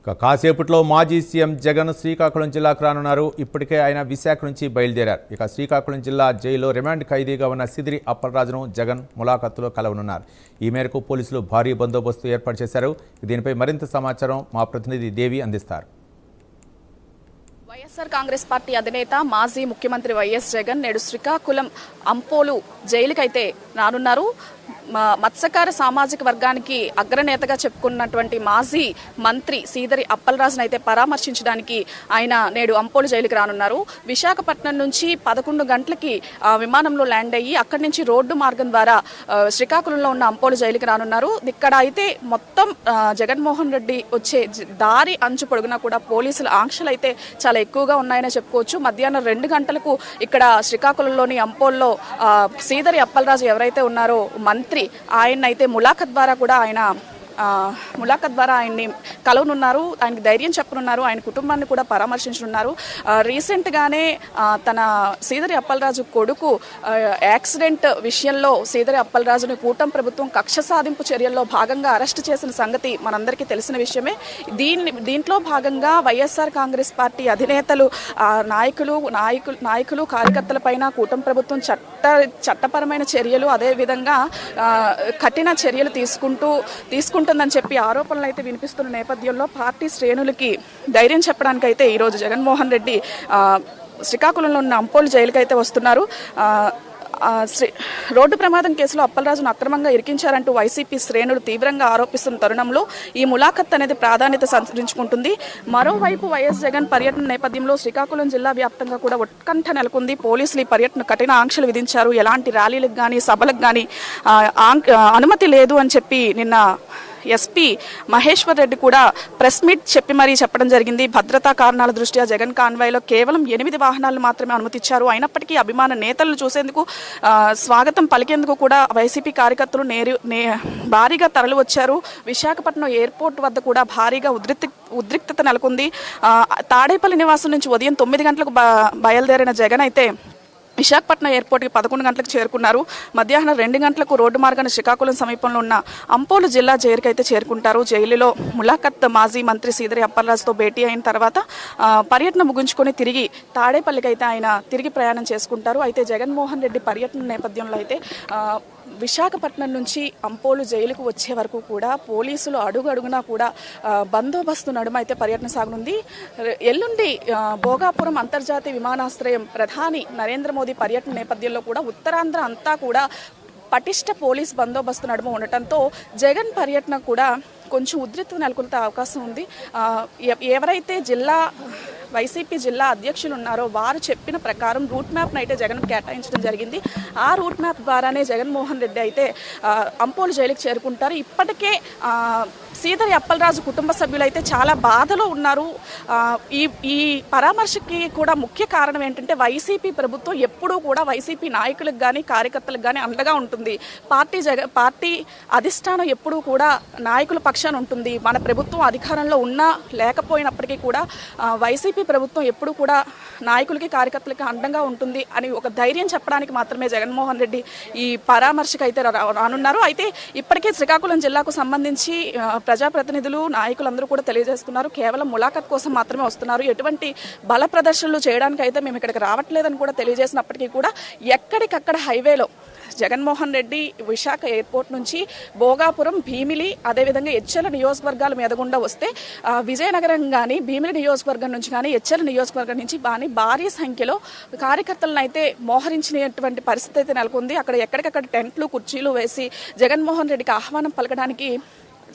కాసేపట్లో మాజీ సీఎం జగన్ శ్రీకాకుళం జిల్లాకు రానున్నారు. ఇప్పటికే ఆయన విశాఖ నుంచి బయలుదేరారు. ఇక శ్రీకాకుళం జిల్లా జైల్లో రిమాండ్ ఖైదీగా ఉన్న సిదిరి అప్పలరాజును జగన్ ములాఖత్తులో కలవనున్నారు. ఈ మేరకు పోలీసులు భారీ బందోబస్తు ఏర్పాటు చేశారు. దీనిపై మరింత సమాచారం మా ప్రతినిధి దేవి అందిస్తారు. వైఎస్ఆర్ కాంగ్రెస్ పార్టీ అధినేత మాజీ ముఖ్యమంత్రి వైఎస్ జగన్ నేడు శ్రీకాకుళం అంపోలు జైలుకైతే రానున్నారు. మత్స్యకార సామాజిక వర్గానికి అగ్రనేతగా చెప్పుకున్నటువంటి మాజీ మంత్రి సీదరి అప్పలరాజును అయితే పరామర్శించడానికి ఆయన నేడు అంపోలు జైలుకి రానున్నారు. విశాఖపట్నం నుంచి 11 గంటలకి విమానంలో ల్యాండ్ అయ్యి అక్కడి నుంచి రోడ్డు మార్గం ద్వారా శ్రీకాకుళంలో ఉన్న అంపోలు జైలుకి రానున్నారు. ఇక్కడ అయితే మొత్తం జగన్మోహన్ రెడ్డి వచ్చే దారి అంచు పొడుగునా కూడా పోలీసుల ఆంక్షలు అయితే చాలా ఎక్కువగా ఉన్నాయని చెప్పుకోవచ్చు. మధ్యాహ్నం 2 గంటలకు ఇక్కడ శ్రీకాకుళంలోని అంపోల్లో సీదరి అప్పలరాజు ఎవరైతే ఉన్నారో మంత్రి ఆయన అయితే ములాఖత్ ద్వారా ఆయన్ని కలవనున్నారు. ఆయనకి ధైర్యం చెప్పనున్నారు. ఆయన కుటుంబాన్ని కూడా పరామర్శించనున్నారు. రీసెంట్గానే తన సీదరి అప్పలరాజు కొడుకు యాక్సిడెంట్ విషయంలో సీదరి అప్పలరాజుని కూటమి ప్రభుత్వం కక్ష సాధింపు చర్యల్లో భాగంగా అరెస్ట్ చేసిన సంగతి మనందరికీ తెలిసిన విషయమే. దీంట్లో భాగంగా వైఎస్ఆర్ కాంగ్రెస్ పార్టీ అధినేతలు నాయకులు కార్యకర్తలపైన కూటమి ప్రభుత్వం చట్టపరమైన చర్యలు అదేవిధంగా కఠిన చర్యలు తీసుకుంటుందని చెప్పి ఆరోపణలు అయితే వినిపిస్తున్న నేపథ్యంలో పార్టీ శ్రేణులకి ధైర్యం చెప్పడానికి అయితే ఈరోజు జగన్మోహన్ రెడ్డి శ్రీకాకుళంలో ఉన్న అంపోలు జైలుకి అయితే వస్తున్నారు. రోడ్డు ప్రమాదం కేసులో అప్పలరాజును అక్రమంగా ఇరికించారంటూ వైసీపీ శ్రేణులు తీవ్రంగా ఆరోపిస్తున్న తరుణంలో ఈ ములాఖత్ అనేది ప్రాధాన్యత సంతరించుకుంటుంది. మరోవైపు వైఎస్ జగన్ పర్యటన నేపథ్యంలో శ్రీకాకుళం జిల్లా వ్యాప్తంగా కూడా ఉత్కంఠ నెలకొంది. పోలీసులు ఈ పర్యటన కఠిన ఆంక్షలు విధించారు. ఎలాంటి ర్యాలీలకు కానీ సభలకు కానీ అనుమతి లేదు అని చెప్పి నిన్న ఎస్పీ మహేశ్వర్ రెడ్డి కూడా ప్రెస్ మీట్ చెప్పి మరీ చెప్పడం జరిగింది. భద్రతా కారణాల దృష్ట్యా జగన్ కాన్వాయ్లో కేవలం 8 వాహనాలు మాత్రమే అనుమతిచ్చారు. అయినప్పటికీ అభిమాన నేతలను చూసేందుకు స్వాగతం పలికేందుకు కూడా వైసీపీ కార్యకర్తలు భారీగా తరలి వచ్చారు. విశాఖపట్నం ఎయిర్పోర్ట్ వద్ద కూడా భారీగా ఉద్రిక్తత నెలకొంది. తాడేపల్లి నివాసం నుంచి ఉదయం 9 గంటలకు బయలుదేరిన జగన్ అయితే విశాఖపట్నం ఎయిర్పోర్ట్కి 11 గంటలకు చేరుకున్నారు. మధ్యాహ్నం 2 గంటలకు రోడ్డు మార్గాన శ్రీకాకుళం సమీపంలో ఉన్న అంపోలు జిల్లా జైలుకి అయితే చేరుకుంటారు. జైలులో ములాఖత్ మాజీ మంత్రి సీదరి అప్పలరాజుతో భేటీ అయిన తర్వాత పర్యటన ముగించుకొని తిరిగి తాడేపల్లికి అయితే ఆయన తిరిగి ప్రయాణం చేసుకుంటారు. అయితే జగన్మోహన్ రెడ్డి పర్యటన నేపథ్యంలో అయితే విశాఖపట్నం నుంచి అంపోలు జైలుకు వచ్చే వరకు కూడా పోలీసులు అడుగునా కూడా బందోబస్తు నడుమ అయితే పర్యటన సాగనుంది. ఎల్లుండి భోగాపురం అంతర్జాతీయ విమానాశ్రయం ప్రధాని నరేంద్ర మోదీ పర్యటన నేపథ్యంలో కూడా ఉత్తరాంధ్ర అంతా కూడా పటిష్ట పోలీస్ బందోబస్తు నడుమ ఉండటంతో జగన్ పర్యటన కూడా కొంచెం ఉద్రిక్తత నెలకొల్పే అవకాశం ఉంది. ఎవరైతే వైసీపీ జిల్లా అధ్యక్షులు ఉన్నారో వారు చెప్పిన ప్రకారం రూట్ మ్యాప్ను అయితే జగన్ కేటాయించడం జరిగింది. ఆ రూట్ మ్యాప్ ద్వారానే జగన్మోహన్ రెడ్డి అయితే అంపోలు జైలుకి చేరుకుంటారు. ఇప్పటికే సీదరి అప్పలరాజు కుటుంబ సభ్యులు అయితే చాలా బాధలో ఉన్నారు. ఈ పరామర్శకి కూడా ముఖ్య కారణం ఏంటంటే వైసీపీ ప్రభుత్వం ఎప్పుడూ కూడా వైసీపీ నాయకులకు కానీ కార్యకర్తలకు కానీ అండగా ఉంటుంది. పార్టీ అధిష్టానం ఎప్పుడూ కూడా నాయకుల పక్షాన ఉంటుంది. మన ప్రభుత్వం అధికారంలో ఉన్నా లేకపోయినప్పటికీ కూడా వైసీపీ ప్రభుత్వం ఎప్పుడూ కూడా నాయకులకి కార్యకర్తలకి అండగా ఉంటుంది అని ఒక ధైర్యం చెప్పడానికి మాత్రమే జగన్మోహన్ రెడ్డి ఈ పరామర్శకు అయితే రానున్నారు. అయితే ఇప్పటికే శ్రీకాకుళం జిల్లాకు సంబంధించి ప్రజాప్రతినిధులు నాయకులందరూ కూడా తెలియజేస్తున్నారు. కేవలం ములాఖత్ కోసం మాత్రమే వస్తున్నారు. ఎటువంటి బల ప్రదర్శనలు చేయడానికి అయితే మేము ఇక్కడికి రావట్లేదని కూడా తెలియజేసినప్పటికీ కూడా ఎక్కడికక్కడ హైవేలో జగన్మోహన్ రెడ్డి విశాఖ ఎయిర్పోర్ట్ నుంచి భోగాపురం భీమిలి అదేవిధంగా ఎచ్చెల నియోజకవర్గాల మీద గుండా వస్తే విజయనగరం కానీ భీమిలి నియోజకవర్గం నుంచి కానీ ఎచ్చెల నియోజకవర్గం నుంచి భారీ సంఖ్యలో కార్యకర్తలను అయితే మోహరించినటువంటి పరిస్థితి అయితే నెలకొంది. అక్కడ ఎక్కడికక్కడ టెంట్లు కుర్చీలు వేసి జగన్మోహన్ రెడ్డికి ఆహ్వానం పలకడానికి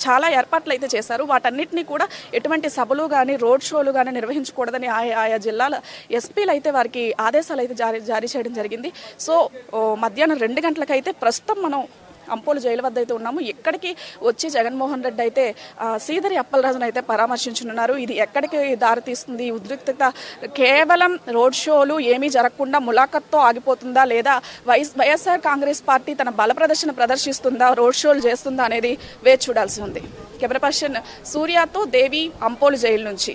చాలా ఏర్పాట్లు అయితే చేశారు. వాటన్నిటినీ కూడా ఎటువంటి సభలు కానీ రోడ్ షోలు కానీ నిర్వహించకూడదని ఆయా జిల్లాల ఎస్పీలు అయితే వారికి ఆదేశాలు అయితే జారీ చేయడం జరిగింది. సో మధ్యాహ్నం 2 గంటలకైతే ప్రస్తుతం మనం అంపోలు జైలు వద్ద అయితే ఉన్నాము. ఇక్కడికి వచ్చి జగన్మోహన్ రెడ్డి అయితే సీదరి అప్పలరాజును అయితే పరామర్శించనున్నారు. ఇది ఎక్కడికి దారితీస్తుంది? ఉద్రిక్తత కేవలం రోడ్ షోలు ఏమీ జరగకుండా ములాఖత్తో ఆగిపోతుందా, లేదా వైఎస్ఆర్ కాంగ్రెస్ పార్టీ తన బల ప్రదర్శిస్తుందా, రోడ్ షోలు చేస్తుందా అనేది వేచి చూడాల్సి ఉంది. కెమెరా పర్సన్ సూర్యతో దేవి, అంపోలు జైలు నుంచి.